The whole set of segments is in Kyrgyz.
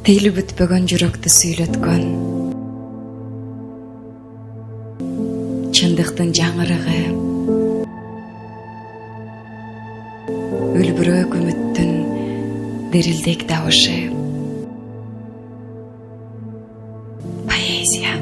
Тили бүтпөгөн жүрөктү сүйлөткөн чындыктын жаңырыгы, үлбүрөөк үмүттүн дирилдек табышы. Поэзия.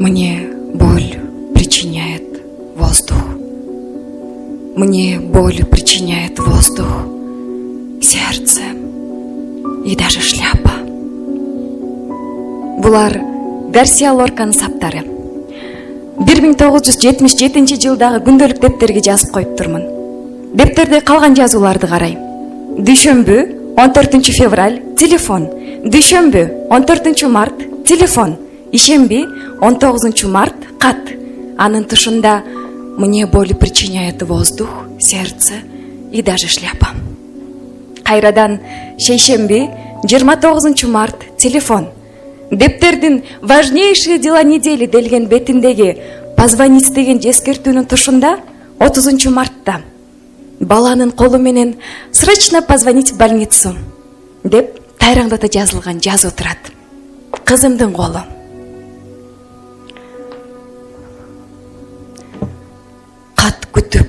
Мне боль причиняет воздух. Мне боль причиняет воздух, сердце и даже шляпа. Булар Гарсия Лорканын саптары. 1977 жылдагы күндөлүк дептерге жазып коюптурмун. Дептерде калган жазууларды карайм. Дүйшөмбү 14 февраль телефон. Дүйшөмбү 14 март телефон. Ишемби 19 март кат. Анын тышында мне боль причиняет воздух, сердце и даже шляпа. Кайрадан шейшемби 29 март телефон. Дептердин важнейшие дела недели делген бетиндеги позвонить деген эскертүүнүн тушунда 30 мартта баланын колу менен срочно позвонить в больницу деп тайраңдата жазылган жазуу турат. Кызымдын колу. Кат күтүп,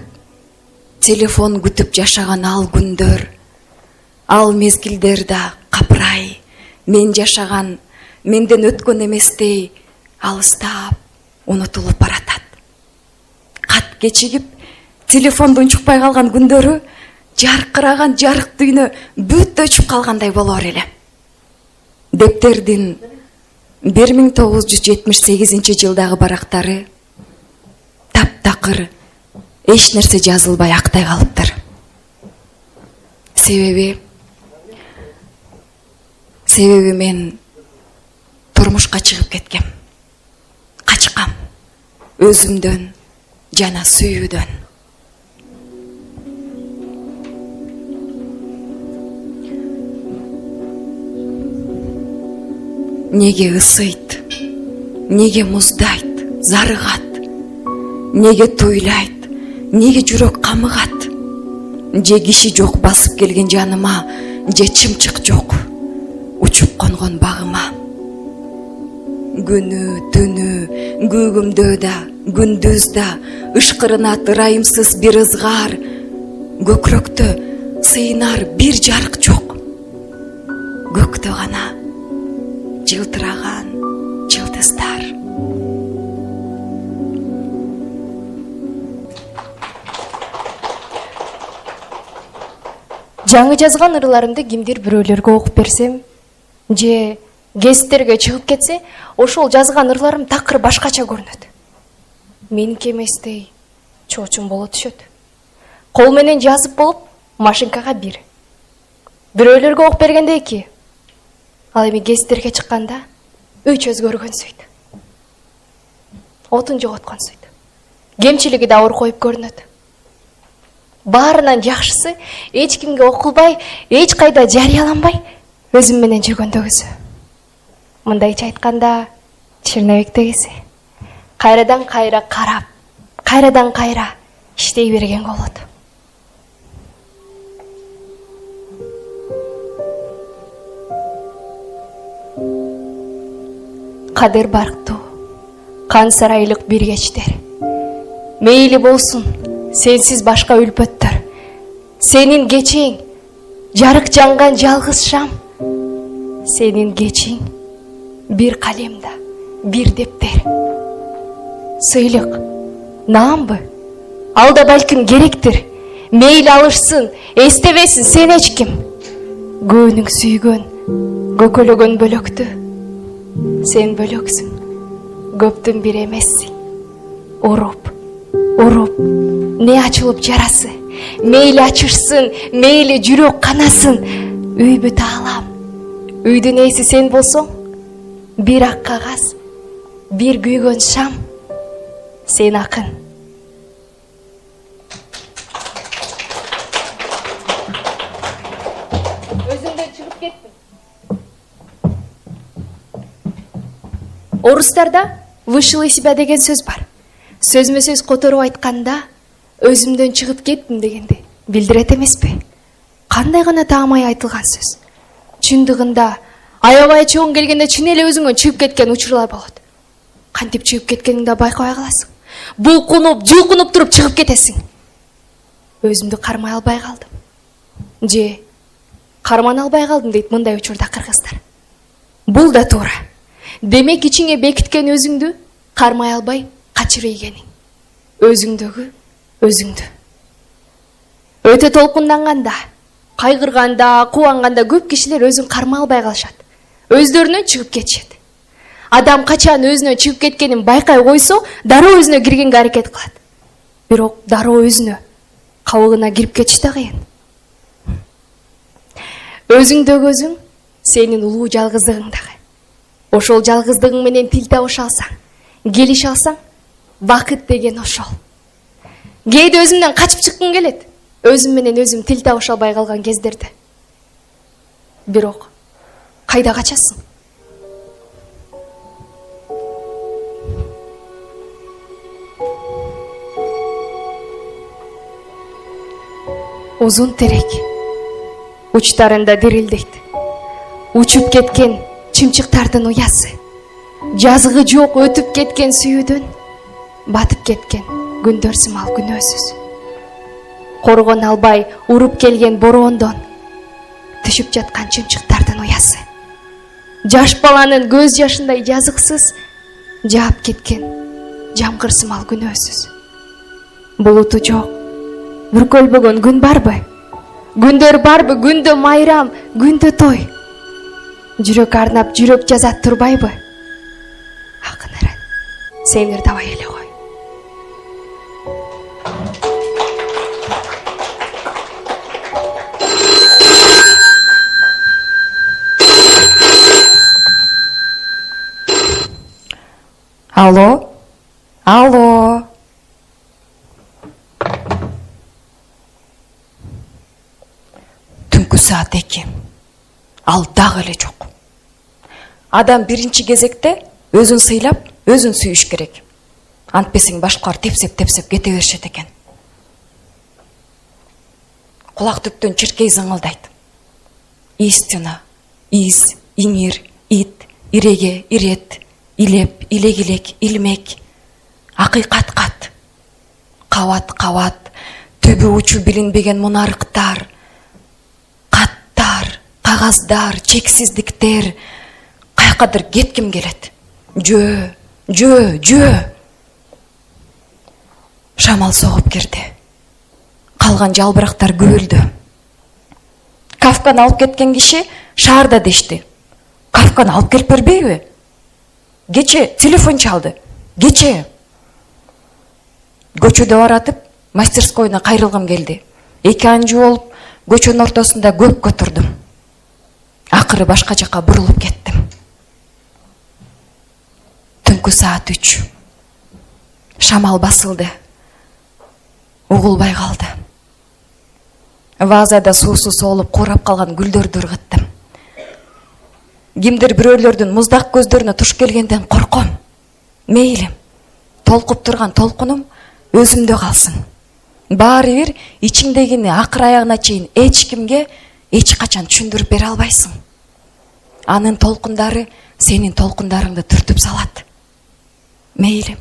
телефон күтүп жашаган ал күндөр, ал мезгилдер да капырай, мен жашаган, менден өткөн эместей алыстап, унутулуп баратат. Кат кечигип, телефонду унчукпай калган күндөрү жаркыраган жарык дүйнө бүт өчүп калгандай болор эле. Дептердин 1978 жылдагы барактары таптакыр эч нерсе жазылбай актай калыптыр. Себеби мен турмушка чыгып кеткем. Качкам өзүмдөн жана сүйүүдөн. Неге ысыйт, неге муздайт, зарыгат, неге туйлайт, неге жүрөк камыгат, же киши жок басып келген жаныма, же чымчык жок учуп конгон багыма. Күнү, түнү, көгүмдө да, күндүз да, ышкырынат ырайымсыз бир ызгар, көкрөктө сыйнар бир жарык жок. Көктө гана жылтыраган жылдыздар. Жаңы жазган ырларымды кимдир бирөөлөргө окуп берсем, же гезиттерге чыгып кетсе, ошол жазган ырларым такыр башкача көрүнөт. Меники эместей чоочун боло түшөт. Кол менен жазып болуп, машинкага бир. Бирөөлөргө окуп бергенде 2. Ал эми гезиттерге чыкканда 3 өзгөргөнсүйт. Отун жоготконсүйт. Кемчилиги да оор коюп көрүнөт. Баарынан жакшысы эч кимге окулбай, эч кайда жарыяланбай, өзүм менен жүргөндөгүсү. Мындайча айтканда, Черновектегиси. Кайрадан кайра карап, кайрадан кайра иштей берген болот. Кадыр барктуу, кан сарайлык бир кечтер. Мейли болсун, сенсиз башка үлпөттөр. Сенин кечиң, жарык жанган жалгыз шам. Сенин кечиң, бир калемда, бир дептер. Сыйлык, наамбы? Ал да балким керектир. Мейли алышсын, эстебесин сен эч ким. Көөнүң сүйгөн, көкөлөгөн бөлөктү. Сен бөлөксүң, көптүн бир эмессиң. уруп не ачылып жарасы, мейли ачышсын, мейли жүрөк канасын, үй бүтө алам. Үйдүн ээси сен болсоң, бир ак кагаз, бир күйгөн шам, сен акын. Өзүңдөн чыгып кеттим. Орустарда вышел из себя деген сөз бар. Сөзмө сөз которуп айтканда, өзүмдөн чыгып кеттим дегенди билдирет эмеспи? Кандай гана таамай айтылган сөз. Чындыгында аябай чоң келгенде чын эле өзүңөн чыгып кеткен учурлар болот. Кантип чыгып кеткениңди байкабай каласың. Булкунуп, жулкунуп туруп чыгып кетесиң. Өзүмдү кармай албай калдым. Же кармана албай калдым дейт мындай учурда кыргыздар. Бул да туура. Демек ичиңе бекиткен өзүңдү кармай албай качыр ийгениң. Өзүңдөгү өзүңдү. Өтө толкунданганда, кайгырганда, кубанганда көп кишилер өзүн кармай албай калышат. Өздөрүнөн чыгып кетишет. Адам качан өзүнөн чыгып кеткенин байкай койсо, дароо өзүнө киргенге аракет кылат. Бирок дароо өзүнө кабыгына кирип кетиш да кыйын. Өзүңдөгү өзүң сенин улуу жалгыздыгың дагы. Ошол жалгыздыгың менен тил табыша алсаң, келише алсаң, бакыт деген ошол. Кээде өзүмдөн качып чыккым келет. Өзүм менен өзүм тил табыша албай калган кездерде. Бирок кайда качасың? Узун терек учтарында дирилдейт. Учуп кеткен чымчыктардын уясы. Жазгы жок өтүп кеткен сүйүүдөн, батып кеткен күндөр сымал күнөөсүз. Коргон албай уруп келген бороондон, түшүп жаткан чымчыктардын уясы. Жаш баланын көз жашындай жазыксыз, жаап кеткен жамгыр сымал күнөөсүз. Булуту жок, бүркөлбөгөн күн барбы? Күндөр барбы? Күндө майрам, күндө той. Жүрөк арнап жүрөк жазат турбайбы? Акын Эрен, сен ырдабай эле кой. Алло? Алло? Түнкү саат 2. Ал дагы эле жок. Адам биринчи кезекте өзүн сыйлап, өзүн сүйүш керек. Антпесең башкалар тепсеп кете беришет экен. Кулак түптөн чиркей зыңылдайт. Истина, из, иңир, ит, иреге, ирет, илеп, илек-илек, илмек, акыйкат кат, кабат, төбү учу билинбеген мунарыктар, каттар, кагаздар, чексиздиктер, кайкадыр кетким келет. Жөө. Шамал согуп кирди. Калган жалбырактар күбөлдү. Кафканы алып кеткен киши шаарда дешти. Кафканы алып келип бербейби? Кече телефон чалды. Кече. Көчөдө баратып, мастерскойуна кайрылгым келди. Эки анжы болуп, көчөнүн ортосунда көккө турдум. Акыры башка жака бурулуп кеттим. Түнкү саат 3. Шамал басылды. Угулбай калды. Вазада суусу соолуп курап калган гүлдөрдү ыргыттым. Кимдир бирөөлөрдүн муздак көздөрүнө туш келгенден корком. Мейлим, толкуп турган толкунум өзүмдө калсын. Баары бир ичиңдегини акыр аягына чейин эч кимге эч качан түшүндүрүп бере албайсың. Анын толкундары сенин толкундарыңды түртүп салат. Мейлим,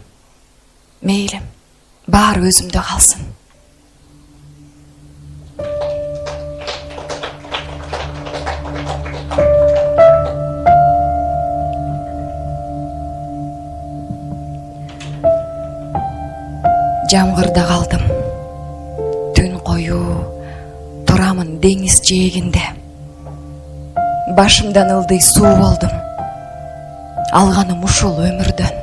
баары өзүмдө калсын. Жамгырда калдым. Түн коюу, турамын деңиз жээгинде. Башымдан ылдый суу болдум. Алганым ушул өмүрдөн.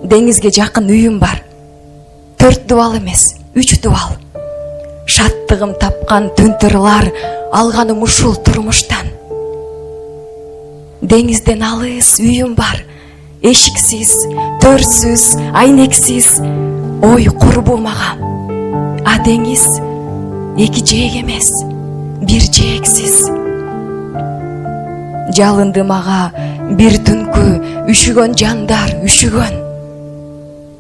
деңизге жакын үйүм бар. 4 дубал эмес, 3 дубал. Шаттыгым тапкан түнтырлар алганым ушул турмуштан. Деңизден алыс үйүм бар. Эшиксиз, төрсүз, айнексиз. Ой курбу мага. А деңиз 2 жээк эмес, 1 жээксиз. Жалынды мага бир түнкү үшүгөн жандар үшүгөн.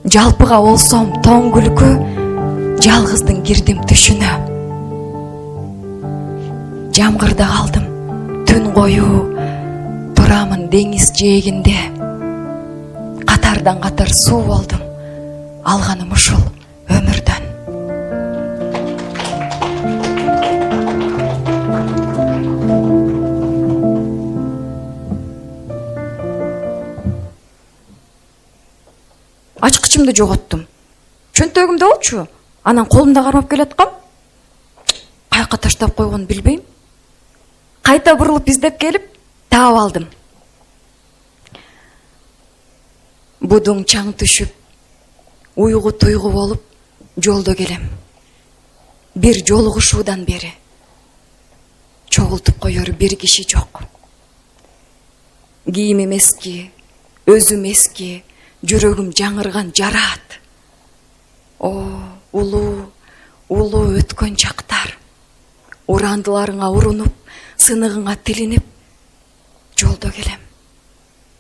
Жалпыга болсом тоң күлкү, жалгыздын кирдим түшүнө. Жамгырда калдым, түн коюу, турамын деңиз жээгинде. Катардан катар суу болдум, алганым ушул өмүрдөн. Ачкычымды жоготтум. Чөнтөгүмдө болчу. Анан колумда кармап келаткам. Каяка таштап койгонун билбейм. Кайта бурулуп издеп келип, таап алдым. Будуң чаң түшүп, уйгу туйгу болуп, жолдо келем. Бир жолугушуудан бери чогултуп коёр бир киши жок. Кийимим эски, өзүм эски, жүрөгүм жаңырган жараат. О, улуу өткөн чактар. Урандыларыңа урунуп, сыныгыңа тилинип, жолдо келем.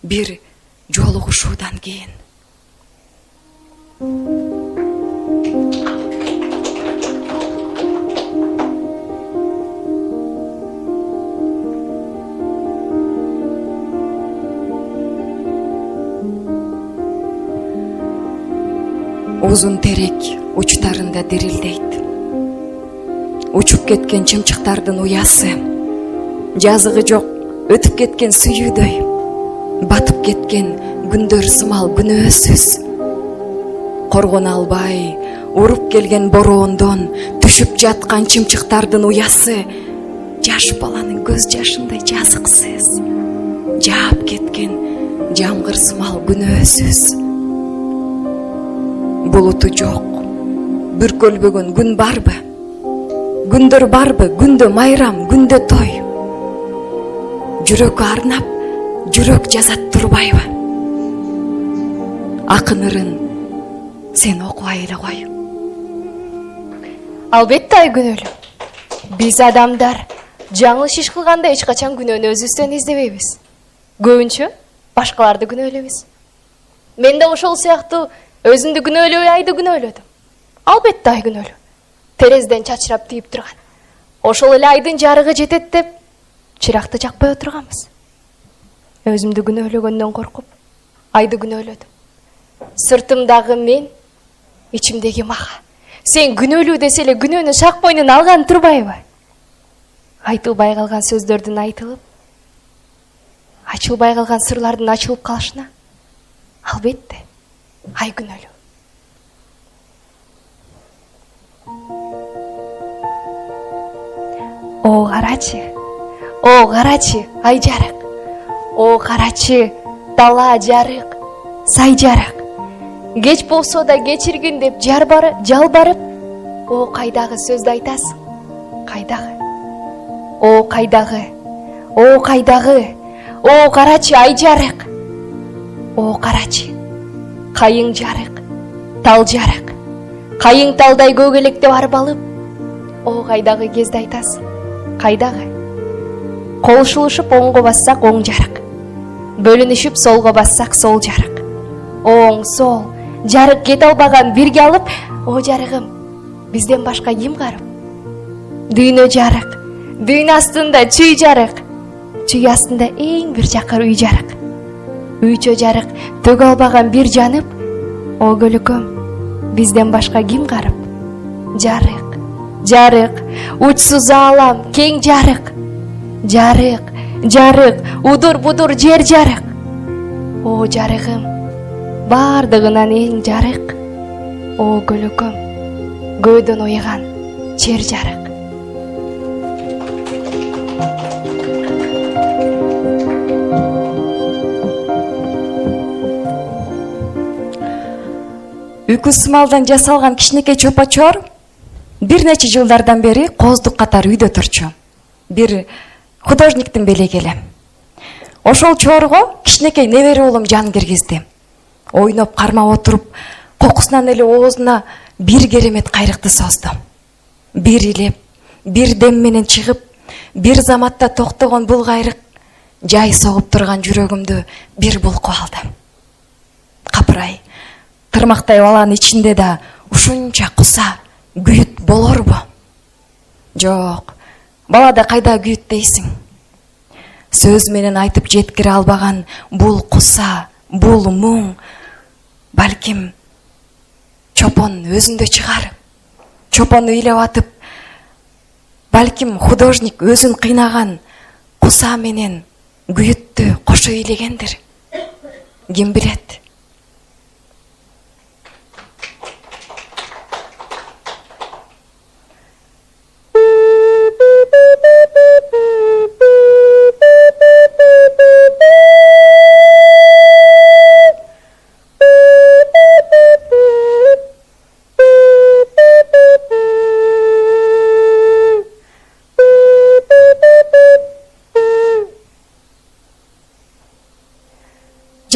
Бир жолугушуудан кийин. Узун терек учтарында дирилдейт. Учуп кеткен чымчыктардын уясы, жазыгы жок өтүп кеткен сүйүүдөй, батып кеткен күндөр сымал күнөөсүз. Коргоно албай уруп келген бороондон түшүп жаткан чымчыктардын уясы, жаш баланын көз жашындай жазыксыз. Жаап кеткен жамгыр сымал күнөөсүз. Булуту жок, бүркөлбөгөн күн барбы? Күндөр барбы? Күндө майрам, күндө той. Жүрөккө арнап, жүрөк жазат турбайбы? Акын ырын сен окубай эле кой. Албетте Айгүнөлү. Биз адамдар жаңылыш иш кылганда эч качан күнөөнү өзүбүздөн издебейбиз. Көбүнчө башкаларды күнөөлөйбүз. Мен да ошол сыяктуу өзүмдү күнөөлөбөй айды күнөөлөдүм. Албетте Айгүнөлү. Терезден чачырап тийип турган. Ошол эле айдын жарыгы жетет деп чыракты жакпай отурганбыз. Өзүмдү күнөөлөгөндөн коркуп, айды күнөөлөдүм. Сыртымдагы мен, ичимдеги мага. Сен күнөөлүү десе эле күнөөнү шак мойнун алган турбайбы? Айтылбай калган сөздөрдүн айтылып, ачылбай калган сырлардын ачылып калышына албетте Айгүнөлү. О карачы, ай жарык. О карачы, дала жарык, сай жарык. Кеч болсо да кечиргин деп жалбарып, о кайдагы сөздү айтасың? Кайдагы? О кайдагы? О кайдагы? О карачы, ай жарык. О карачы, кайың жарык, тал жарык. Кайың талдай көгөлөктө барып алып, о кайдагы кезде айтасың? Кайдагы? Колушулушуп оңго бассак оң жарык. Бөлүнүшүп солго бассак сол жарык. Оң, сол, жарык кете албаган бирге алып, о жарыгым, бизден башка ким карып? Дүйнө жарык, дүйнө астында чүй жарык, чүй астында эң бир жакыр үй жарык. Үйчө жарык төгө албаган бир жанып, о көлөкөм, бизден башка ким карып? Жарык, жарык, учсуз аалам, кең жарык. Жарык, жарык, удур-будур жер жарык. О жарыгым, бардыгынан эң жарык. О көлөкөм, көөдөн уйган жер жарык. үйкү сымалдан жасалган кичинекей чопочор бир нече жылдардан бери кооздук катары үйдө турчу. Бир художниктин белегели. Ошол чорго кичинекей небере уулум жан киргизди. Ойноп кармап отуруп, кокусунан эле оозуна бир керемет кайрыкты созду. Бир илеп, бир дем менен чыгып, бир заматта токтогон бул кайрык жай согуп турган жүрөгүмдү бир булкуп алды. Капырай, тырмактай баланын ичинде да ушунча куса күйүт болорбу? Жок, балада кайда күйүт дейсиң? Сөз менен айтып жеткире албаган бул куса, бул муң, балким чопон өзүндө чыгар. Чопону ыйлап атып, балким художник өзүн кыйнаган куса менен күйүттү кошо ыйлегендир. Ким билет?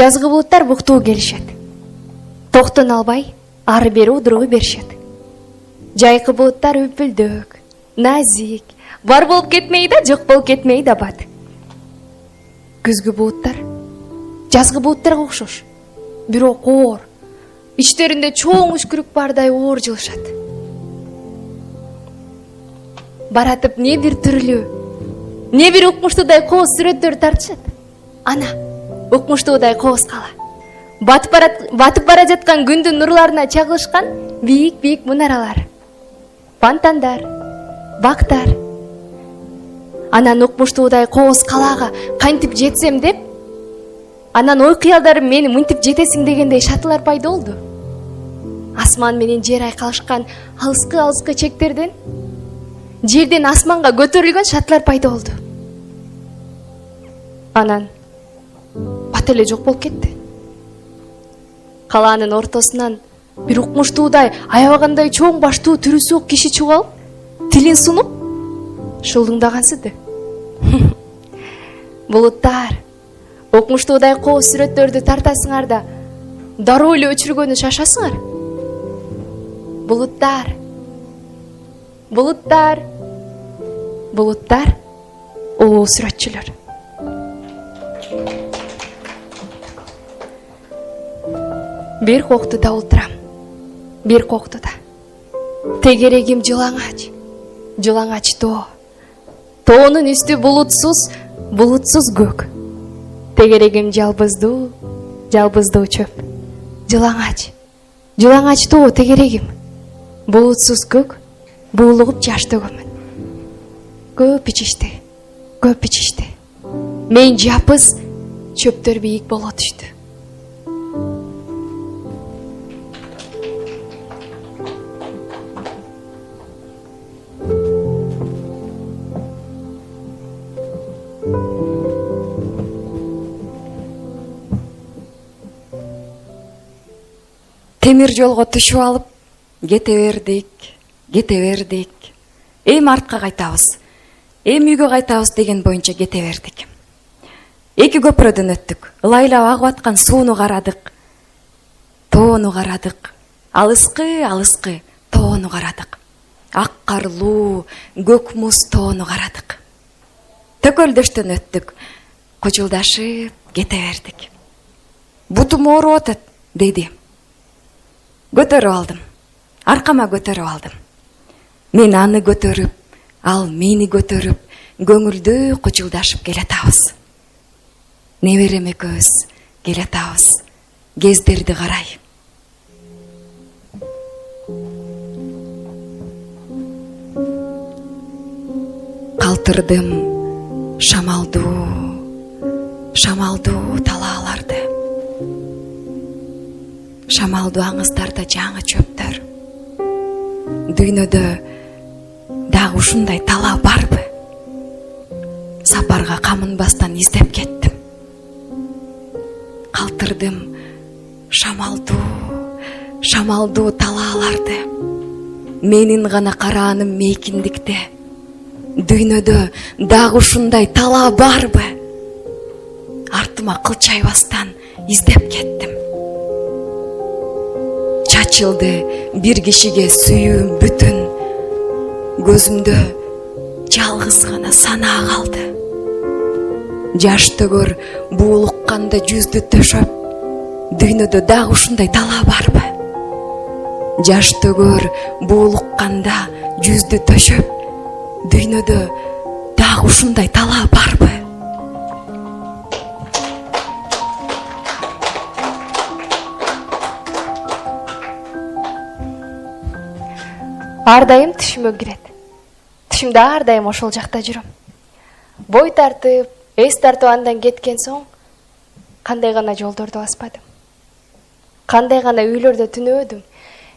Жазгы булуттар буктуу келишет. Токтон албай, ары бери удуругуй беришет. Жайкы булуттар үпүлдөк, назик, бар болуп кетмей да, жок болуп кетмей да бат. Күзгү булуттар жазгы булуттарга окшош, бирок оор. Ичтеринде чоң үшкүрүк бардай оор жылышат. Баратып не бир түрлүү, не бир укмуштуудай кооз сүрөттөр тартышат. Ана укмуштуудай кооз кала. Батып бара жаткан күндүн нурларына чагылышкан бийик мунаралар. Фонтандар, бактар. Анан укмуштуудай кооз калаага кантип жетсем деп, анан ой кыялдарым мени мынтип жетесиң дегендей шатылар пайда болду. Асман менен жер айкалышкан алыскы чектерден, жерден асманга көтөрүлгөн шатылар пайда болду. Анан бат эле жок болуп кетти. Калаанын ортосунан бир укмуштуудай, аябагандай чоң баштуу түрүсү киши чугалып, тилин сунуп, шылдыңдагансыды. Булуттар, укмуштуудай кооз сүрөттөрдү тартасыңар да, дароо эле өчүргөнү шашасыңар. Булуттар, булуттар, булуттар, улуу сүрөтчүлөр. Бир коктуда олтурам, бир коктуда. Тегерегим жылаңач тоо. Тоонун үстү булутсуз көк. Тегерегим жалбыздуу чөп. Жылаңач тоо тегерегим. Булутсуз көк, буулугуп жаш төгөмүн. Көп ичишти. Мен жапыз, чөптөр бийик боло түштү. Темир жолго түшүп алып, кете бердик. Эми артка кайтабыз. Эми үйгө кайтабыз деген боюнча кете бердик. Эки көпүрөдөн өттүк. Ылайлап агып аткан сууну карадык. Тоону карадык. Алыскы тоону карадык. Ак карлуу, көк муз тоону карадык. Төкөлдөштөн өттүк. Кучулдашып кете бердик. Бутум ооруп атат, деди. Көтөрүп алдым. Аркама көтөрүп алдым. Мен аны көтөрүп, ал мени көтөрүп, көңүлдүү кучулдашып келатабыз. Неберем экөөбүз келатабыз. Кездерди карай. Калтырдым шамалдуу талааларды. Шамалдуу аңыздарда жаңы чөптөр. Дүйнөдө дагы ушундай талаа барбы? Сапарга камынбастан издеп кеттим. Калтырдым шамалдуу талааларды, менин гана карааным мейкиндикте. Дүйнөдө дагы ушундай талаа барбы? Артыма кылчайбастан издеп кеттим. Чачылды бир кишиге сүйүүм бүтүн, көзүмдө жалгыз гана санаа калды. Жаш төгөр буулукканда жүздү төшөп, дүйнөдө дагы ушундай талаа барбы? Жаш төгөр буулукканда жүздү төшөп, дүйнөдө дагы ушундай талаа барбы? Ар дайым түшүмө кирет. Түшүмдө ар дайым ошол жакта жүрөм. Бой тартып, эс тартып андан кеткен соң кандай гана жолдорду баспадым. Кандай гана үйлөрдө түнөөдүм.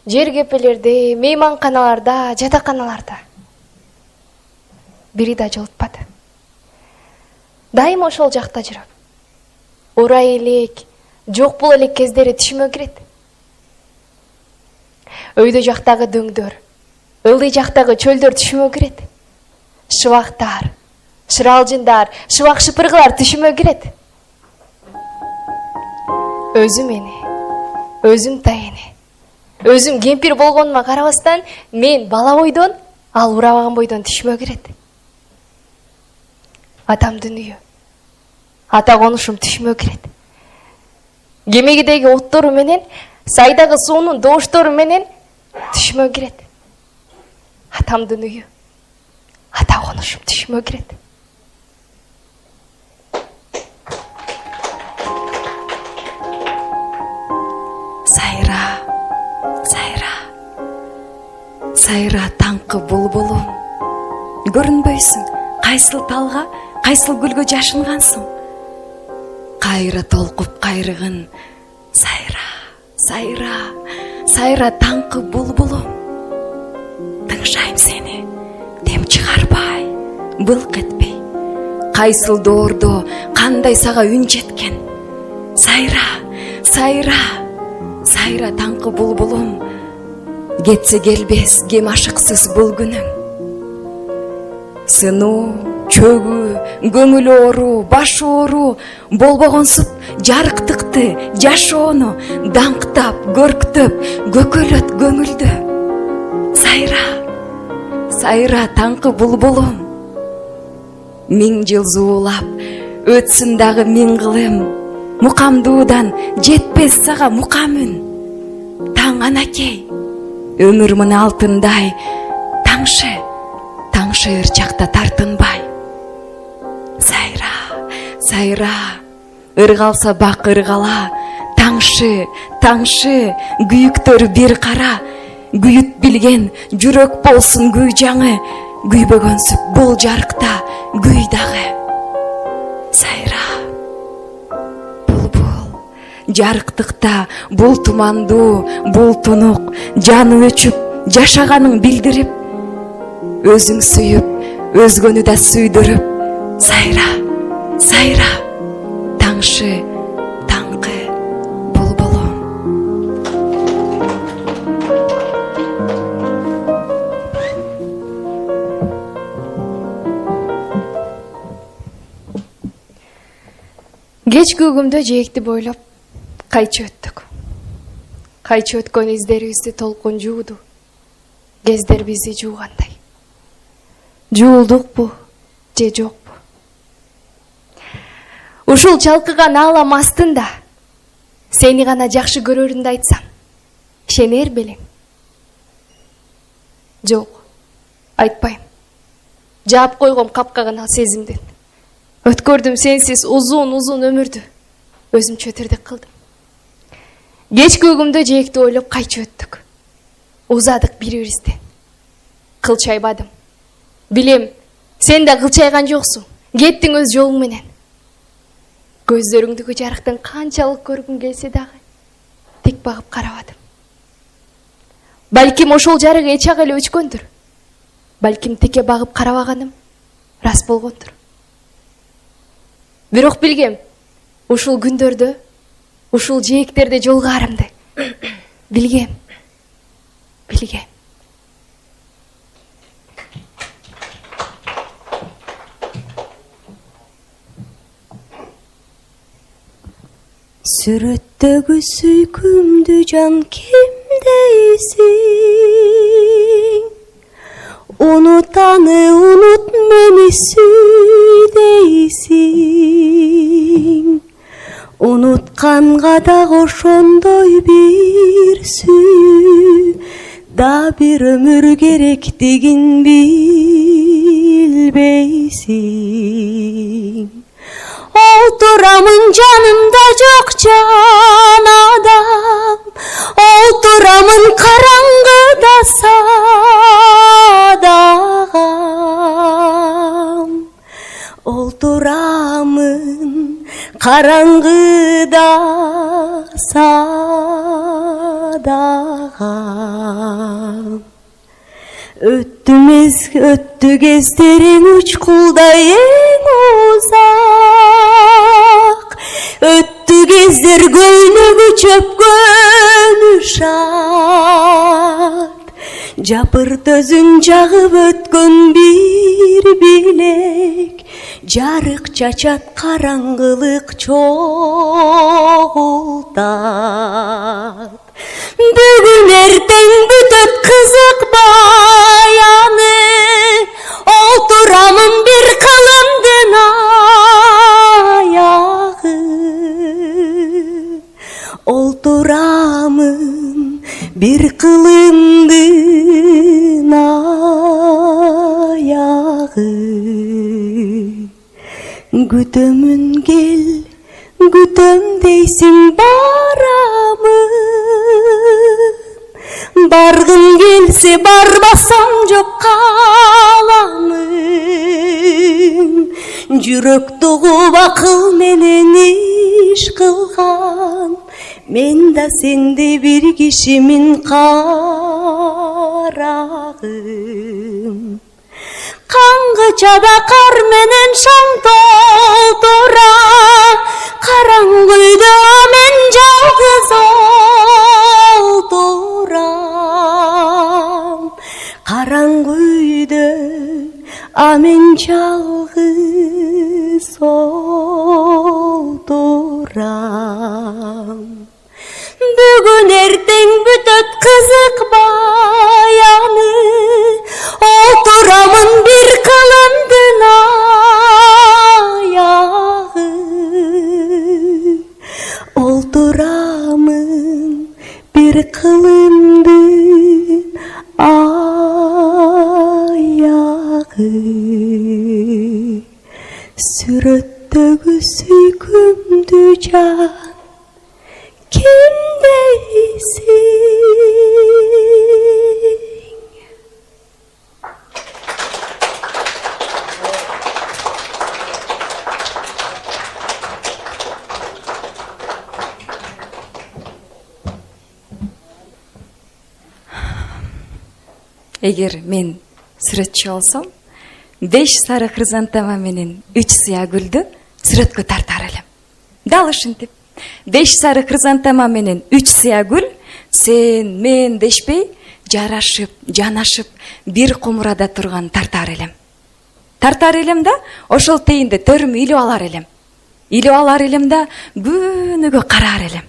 Жер кепелерде, мейманканаларда, жатаканаларда. Бири да жолутпады. Дайым ошол жакта жүрөм. Урай элек, жок боло элек кездери түшүмө кирет. Өйдө жактагы дөңдөр, ылдый жактагы чөлдөр түшүмө кирет. Шыбактар, шыралжындар, шыбак шыпыргылар түшүмө кирет. Өзүм эне, өзүм тайене, өзүм кемпир болгонума карабастан, мен бала бойдон, ал урабаган бойдон түшүмө кирет. Атамдын үйү, ата конушум түшүмө кирет. Кемегидеги оттору менен, сайдагы суунун дооштору менен түшүмө кирет. Атамдын үйү, ата конушум түшүмө кирет. Сайра, сайра, сайра таңкы булбулум. Көрүнбөйсүң, кайсыл талга, кайсыл гүлгө жашынгансың. Кайра толкуп кайрыгын, сайра, сайра, сайра таңкы булбулум. Тыңшайм сени, дем чыгарбай, былк этпей. Кайсыл доордо кандай сага үн жеткен. Сайра, сайра, сайра таңкы булбулум. Кетсе келбес кем ашыксыз бул күнүң. Сынуу, чөгүү, көңүл оору, баш оору болбогонсуп жарыктыкты, жашоону даңктап, көрктөп, көкөлөт көңүлдү. Сайра, сайра таңкы булбулум. Миң жыл зуулап, өтсүн дагы миң кылым. Мукамдуудан жетпес сага мукам үн. Таң анакей, өмүр мына алтындай, таңшы, таңшы ырчакта тартынбай. Сайра, сайра, ыргалса бак ыргала, таңшы, таңшы, күйүктөр бир кара. Күйүт билген жүрөк болсун күй жаңы, күйбөгөнсүп бул жарыкта күй дагы. Сайра, булбул, жарыктыкта бул тумандуу, бул тунук, жаны өчүп, жашаганың билдирип, өзүң сүйүп, өзгөнү да сүйдүрүп. Сайра, сайра, таңшы, таңкы булбулум. Кечки күгүмдө жээкти бойлоп кайчы өттүк. Кайчы өткөн издерибизди толкун жууду. Кездер бизди жуугандай. Жуулдукпу же жокпу? Ушул чалкыган аалам астында сени гана жакшы көрөрүмдү айтсам, ишенер белең? Жок, айтпайм. Жаап койгом капкаган сезимден. Өткөрдүм сенсиз узун өмүрдү. Өзүмчө тирдик кылдым. Кечки күгүмдө жээкти ойлоп кайчы өттүк. Узадык бири-бирибизден. Кылчайбадым. Билем, сен да кылчайган жоксуң. Кеттиң өз жолуң менен. Көздөрүңдүкү жарыктан канчалык көргүм келсе дагы, тик багып карабадым. Балким ошол жарык эч ак эле өчкөндүр. Балким тике багып карабаганым рас болгондур. Бирок билгем, ушул күндөрдө, ушул жээктерде жолугаарымды Билгем. Сүрөттөгү сүйкүмдүү жан кимдейсиң? Унутаны унут мени сүйдейсиң. Унутканга да ошондой бир сүй, да бир өмүр керектигин билбейсиң. Oturamın canımda çok can adam, oturamın karanlıda sadağam. Oturamın karanlıda sadağam. Öttü gezlerin uçkulday en uzak. Öttü gezler göynüğü çöp gönü şat. Жапыр төзүн жагып өткөн бир билек, жарык чачат караңгылык чогултат. Бүгүн эртең бүтөт кызык баяны, отурамын бир кылымдын аягы. Отурамын bir kılımdın ayağı. Gütömün gel, gütöm deysin baramın. Bargın gelse barbasam çok kalamın. Жүрөк doğup akıl menen iş kılgan. Men da sende bir kişimin karağım. Kangıçada kar menen şam doldura, karangıyda men жалгыз olduram. Karangıyda amen жалгыз olduram. Бүгүн эртең бүтөт кызык баяны, отурамын бир кылымдын аягы. Отурамын бир кылымдын аягы. Сүрөттөгү сүйкүмдүү жан kimdeysin? Эгер мен сүрөтчү болсом, 5 сары хризантема менен 3 сыя гүлдү сүрөткө тартар элем. Дал ушинтип 5 сары хризантема менен 3 сыя гүл сен мен дешпей жарашып, жанашып бир кумурада турган тартар элем. Тартар элем да ошол тейинде төрүм илип алар элем. Илип алар элем да күнүгө караар элем.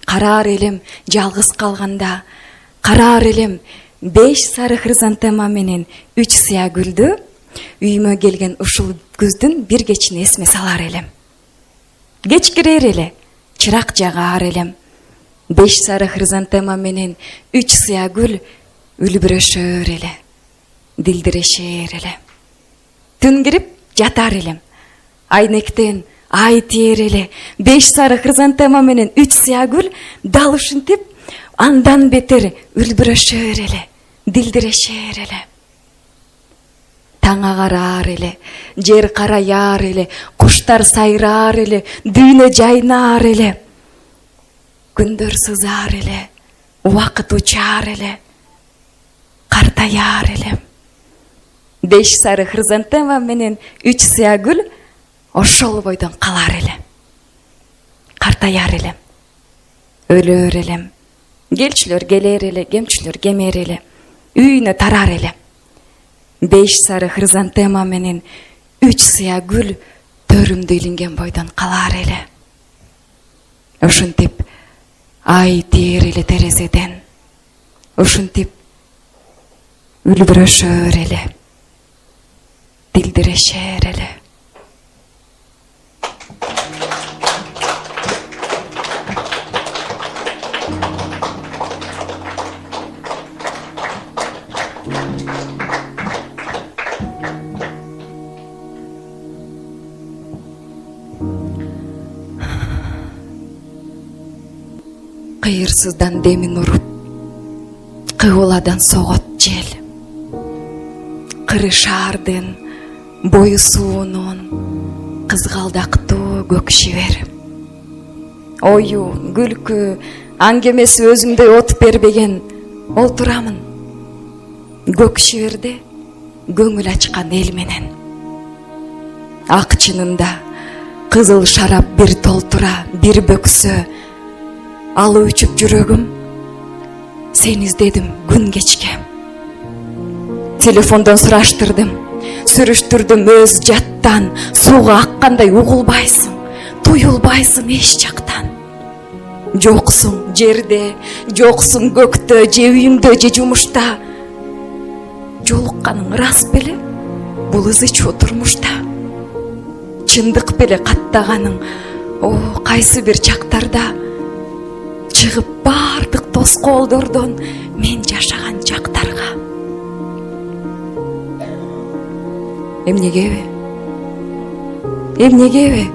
Караар элем жалгыз калганда, караар элем 5 сары хризантема менен 3 сыя гүлдү үйүмө келген ушул күздүн бир кечин эсме салар элем. Кеч кирер эле чырак жагар элем. 5 сары хризантема менен 3 сыя гүл үлбүрөшөр эле, дилдирешер эле. Түн кирип жатар элем. Айнектен ай тиер эле. 5 сары хризантема менен 3 сыя гүл дал ушинтип андан бетер үлбүрөшөр эле, дилдирешер эле. Таң агарар эле, жер караяр эле, куштар сайрар эле, дүйнө жайнар эле. Күндөр сызар эле, убакыт учар эле, картаяр элем. 5 сары хризантема менен 3 сыя гүл ошол бойдон калар эле. Картаяр элем, өлөр элем, Келчүлөр келер эле, кемчүлөр кемер эле, үйүнө тарар эле. 5 сары хризантема менен 3 сыя гүл төрүмдө илинген бойдон калар эле. Ушинтип ай тээр эле терезеден. Ушинтип үлбүрөшөр эле, дилдирешер эле. Кыйырсыздан демин уруп, кыйууладан согот жел. Кыры шаардын бою суунун кызгалдактуу көк шибер. Ою, күлкү, аңгемеси өзүмдөй от бербеген олтурамын. Көк шиберде көңүл ачкан эл менен. Ак чынында кызыл шарап бир толтура, бир бөксө. Алып үчүп жүрөгүм, сени издедим күн кечке. Телефондон сураштырдым, сүрүштүрдүм өз жаттан. Сууга аккандай угулбайсың, туюлбайсың эч жактан. Жоксуң жерде, жоксуң көктө, же үйүңдө, же жумушта. Жолукканың рас беле, бул ыз ичүү турмушта. Чындык беле каттаганың, о, кайсы бир чактарда чыгып бардык тоскоолдордон мен жашаган жактарга. Эмнегеби? Эмнегеби?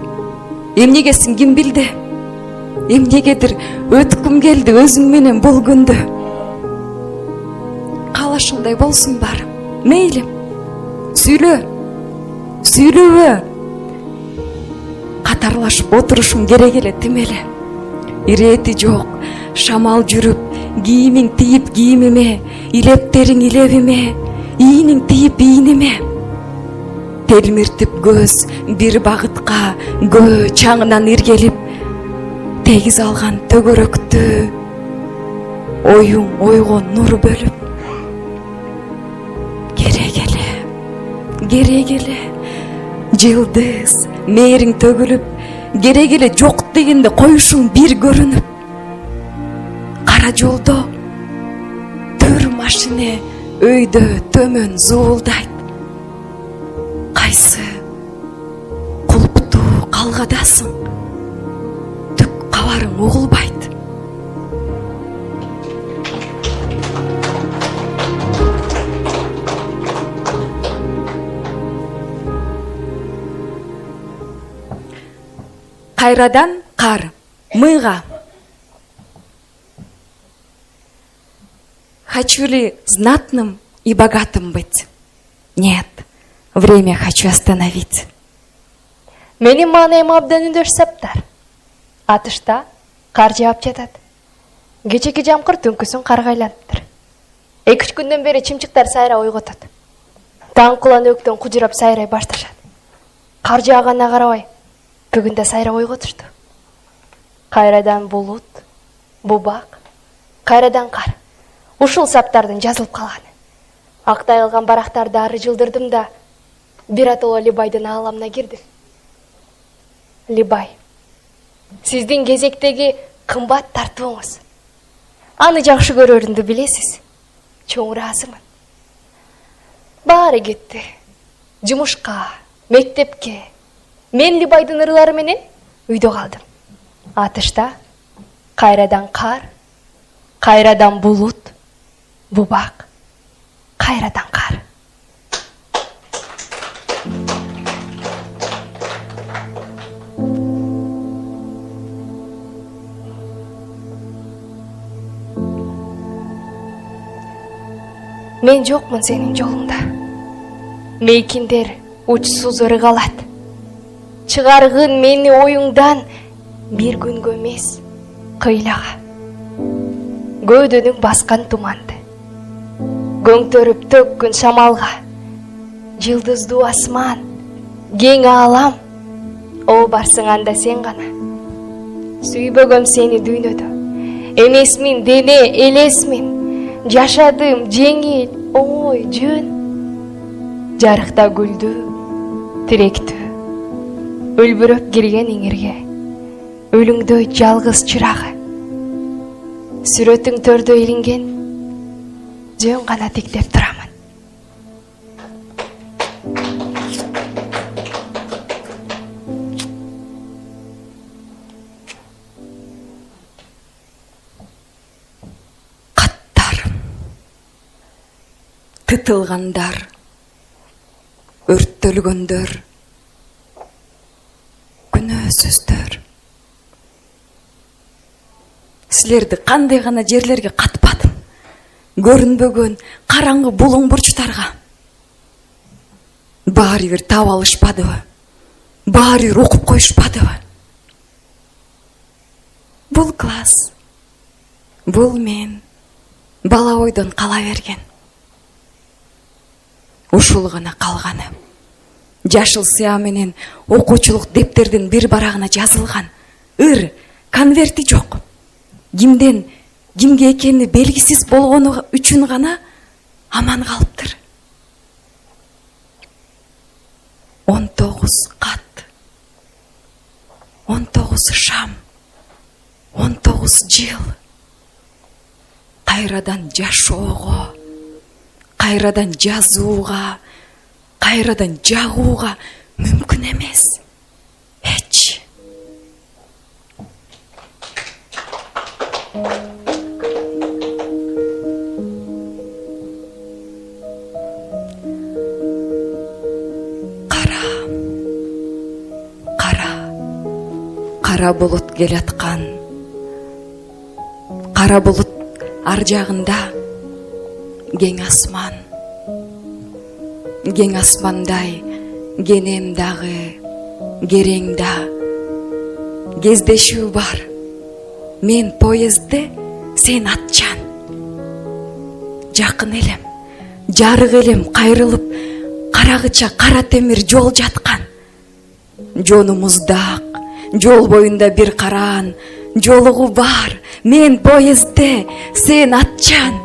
Эмнегесин ким билди? Эмнегедир өткүм келди өзүң менен бул күндү. Каалашыңдай болсун бар. Мейли. Сүйлө. Сүйлөбө. Катарлашып отурушуң керек эле тим эле. Ирети жок, шамал жүрүп, кийимиң тийип кийимиме, илептериң илебиме, ийиниң тийип ийиниме. Телмиртип көз бир багытка, көө чаңынан иргелип, тегиз алган төгөрөктү, оюң ойго нур бөлүп. Керек эле, жылдыз, мээриң төгүлүп, керек эле жок дегенде коюшуң бир көрүнүп. Кара жолдо төр машине өйдө төмөн зуулдайт. Кайсы кулуптуу калгадасың, түк кабарың угулбайт. Кайрадан кар, мыйга. Хочу ли знатным и богатым быть? Нет, время хочу остановить. Менин маанайым абдан үндөш саптар. Атышта кар жаап жатат. Кечеки жамкыр түнкүсүн карга айлантыр. 2-3 күндөн бери чымчыктар сайра ойготот. Таң кулан өктөн кужурап сайрай башташат. Кар жаагана карабай, бүгүн да сайра ойготушту. Кайрадан булут, бубак, кайрадан кар. Ушул саптардын жазылып калганы. Актай калган барактарды ары жылдырдым да биротоло Либайдын ааламына кирдим. Либай, сиздин кезектеги кымбат тартууңуз. Аны жакшы көрөрүмдү билесиз. Чоң ыраазымын. Баары кетти. Жумушка, мектепке. Мен Либайдын ырлары менен үйдө калдым. Атышта кайрадан кар, кайрадан булут, бубак, кайрадан кар. Мен жокмун сенин жолуңда. Мейкиндер учсуз ыргалат. Чыгаргын мени оюңдан бир күнгө эмес, кыйлага. Көөдөнүң баскан туманды. Көңтөрүп төккүн шамалга. Жылдыздуу асман, кең аалам. О барсың анда сен гана. Сүйбөгөм сени дүйнөдө. эмесмин дене элесмин, жашадым жеңил, оңой жөн. Жарыкта гүлдү, тиректүү, өлбүрөп келген эңерге, өлүңдөй жалгыз чырагы. Сүрөтүң төрдө илинген, жөн гана тиктеп турамын. Каттар, тытылгандар, өрттөлгөндөр, күнөөсүздөр. Силерди кандай гана жерлерге катпадым. Көрүнбөгөн караңгы булуң бурчтарга. Баары бир таап алышпадыбы? Баары бир окуп коюшпадыбы? Бул класс, бул мен бала ойдон кала берген. Ушул гана калганы. Жашыл сыя менен окуучулук дептердин бир барагына жазылган ыр конверти жок. Кимден кимге экени белгисиз болгону үчүн гана аман калыптыр. 19 кат, 19 шам, 19 жыл. Кайрадан жашоого, кайрадан жазууга, кайрадан жагууга мүмкүн эмес. Эч. Кара булут келаткан. Кара булут ар жагында кең асман. Кең асмандай кенем дагы, керең да. Кездешүү бар. Мен поездде, сен атчан. Жакын элем, жарык элем кайрылып, карагыча кара темир жол жаткан. Жону муздак, жол боюнда бир караан, жолугу бар. Мен поездде, сен атчан.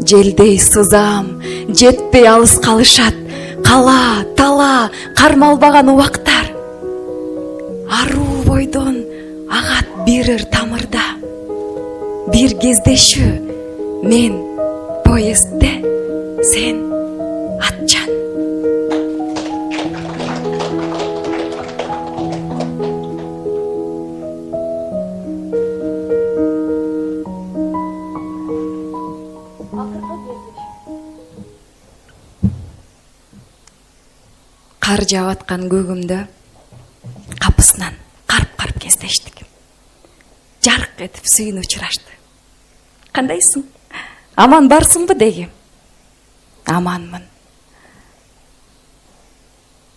Желдей сызам, жетпей алыс калышат. Кала, тала, кармалбаган убактар. Аруу бойдон агат бир ыр тамырда. Бир кездешүү, мен поездде, сен атчан. Кар жаап аткан көгүмдө капысынан карп-карп кездештик. Жарык этип сүйүн учурашты. Кандайсың? Аман барсыңбы деги? Аманмын.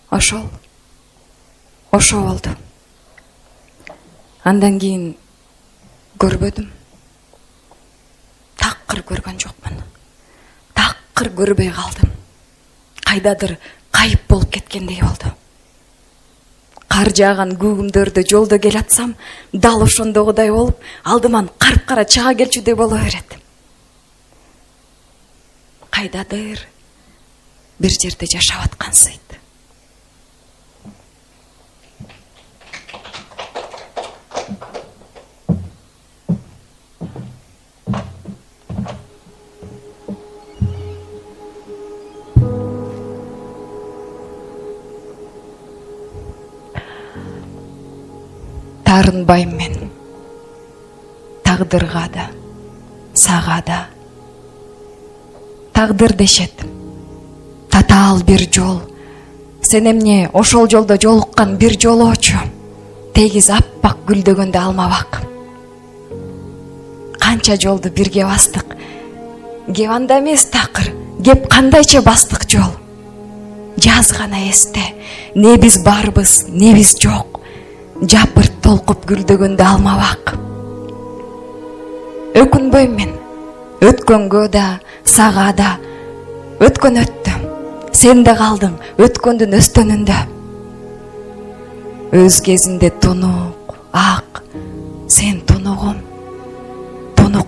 Ошол болду. Андан кийин көрбөдүм. Такыр көргөн жокмун. Такыр көрбөй калдым. Кайдадыр кайып болуп кеткендей болду. Кар жааган көгүмдөрдө жолдо келатсам, дал ошондогудай болуп, алдыман карп-кара чыга келчүдөй боло берет. Кайдадыр бир жерде жашап аткансыйт. Тарынбайм мен. Тагдырга да, сага да. Тагдыр дешет. Татаал бир жол. Сен эмне ошол жолдо жолуккан бир жолоочу. Тегиз аппак гүлдөгөндө алмабак. Канча жолду бирге бастык. Кеп анда эмес такыр, кеп кандайча бастык жол. Жаз гана эсте. Не биз барбыз, не биз жок. Жапырт толкуп гүлдөгөндө алмабак. Өкүнбөйм мен. Өткөнгө да, сага да. Өткөн өттү. Сен да калдың өткөндүн өстөнүндө. Өз кезинде тунук, ак, сен тунугум,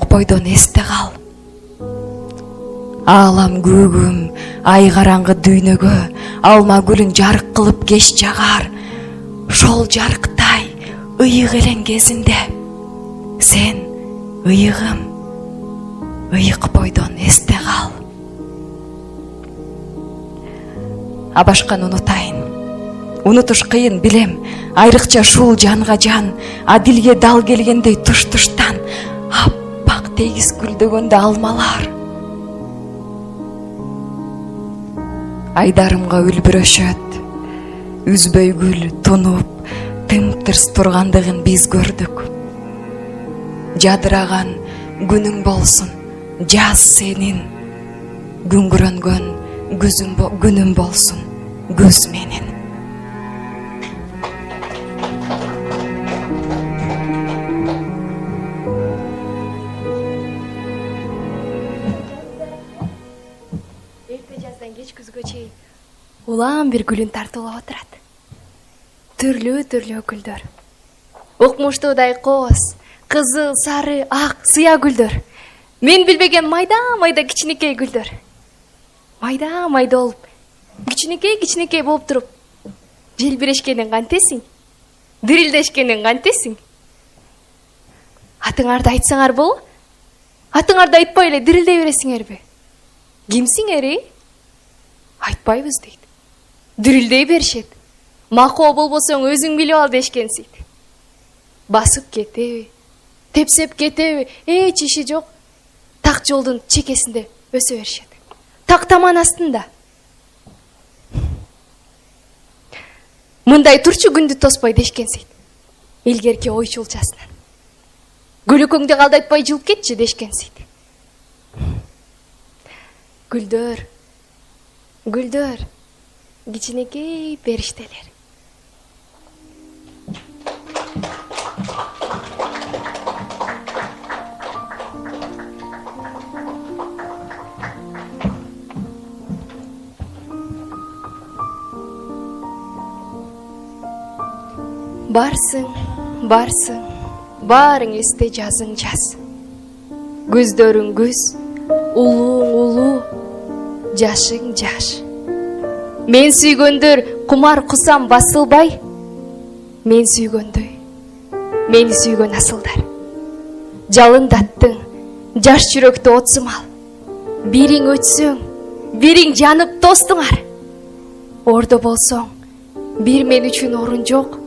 бойдон эсте кал. Аалам көгүм ай караңгы дүйнөгө алма гүлүн жарык кылып кеч жагар. Шол жарыктай ыйык элен кезинде сен ыйыгым, ыйык бойдон эсте кал. А башканы унутайын. Унутуш кыйын билем, айрыкча шул жанга жан, адилге дал келгендей туш-туштан аппак тегиз гүлдөгөндө алмалар. Айдарымга үлбүрөшөт, үзбөй гүл тунуп, тым-тырс тургандыгын биз көрдүк. Жадыраган күнүң болсун, жаз сенин, күңгүрөнгөн күнүм болсун, күз менин. Эрте жаздан кеч күзгө чейин улам бир гүлүн тартуулап отурат. Түрлүү гүлдөр. Укмуштуудай кооз, кызыл, сары, ак, сыя гүлдөр. Мен билбеген майда кичинекей гүлдөр. Майда болуп, кичинекей болуп туруп, желбирешкенин кантесиң? Дирилдешкенин кантесиң? Атыңарды айтсаңар боло? Атыңарды айтпай эле дирилдей бересиңерби? Кимсиңер, Айтпайбыз дейт. Дирилдей беришет. Макоо болбосоң өзүң билип ал дешкенсиз. Басып кетеби? Тепсеп кетеби? Эч иши жок. Так жолдун чекесинде өсө беришет. Так таман астында. Мындай турчу күндү тоспой дешкенсиз. Илгерки ойчулчасынан. Гүлөкөңдү калдайтпай жылып кетчи дешкенсиз. Гүлдөр, кичинекей периштелер. Барсың, баарың эсте жазың жаз. Көздөрүң көз, улуу, жашың жаш. Мен сүйгөндөр кумар кусам басылбай, мен сүйгөндөй, мени сүйгөн асылдар. Жалындаттың, жаш жүрөктү отсумал. Бириң өтсөң, бириң жанып тостуңар. Ордо болсоң, бир мен үчүн орун жок.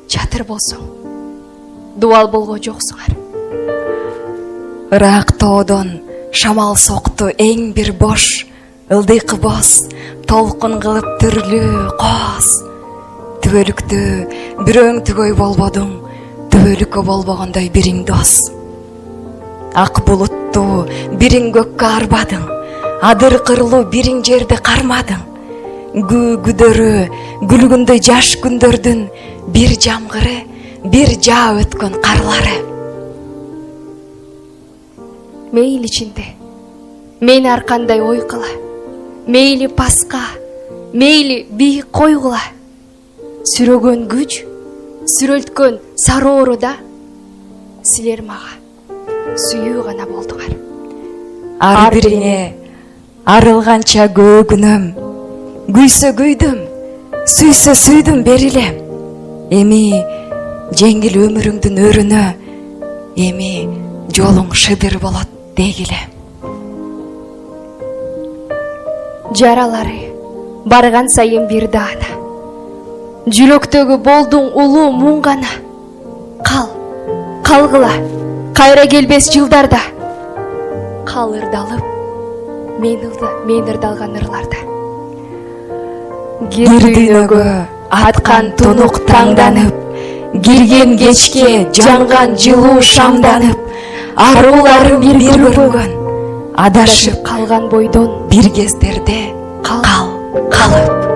Чатыр болсоң, дуал болго жоксуңар. Ыраак тоодон шамал сокту эң бир бош, ылдыйкы боз, толкун кылып түрлүү кооз. Түбөлүктү бирөөң түгөй болбодуң, түбөлүккө болбогондой бириң дос. Ак булуттуу бириң көккө арбадың, адыр кырлуу бириң жерди кармадың. Күдөрү күлгүндө жаш күндөрдүн бир жамгыры, бир жаа өткөн карлары. Мейил ичинде, мени аркандай ойкула, мейли паска, мейли бийик койгула. Сүрөгөн күч, сүрөлткөн сары ооруда силер мага сүйүү гана болдуңар. Ар бириңе арылганча көгүнөм, күйсө күйдүм, сүйсө сүйдүм бериле. Эми жеңил өмүрүңдүн өрүнө, эми жолуң шыдыр болот дегиле. Жаралары барган сайын бир даана, жүрөктөгү болдуң улуу муң гана. Калгыла, кайра келбес жылдарда. Кал ырдалып, мен ырдалган ырларда. Кир дүйнөгө аткан тунук таңданып, кирген кечке жанган жылуу шамданып, аруларым бир көргөн, адашып калган бойдон бир кездерде калып.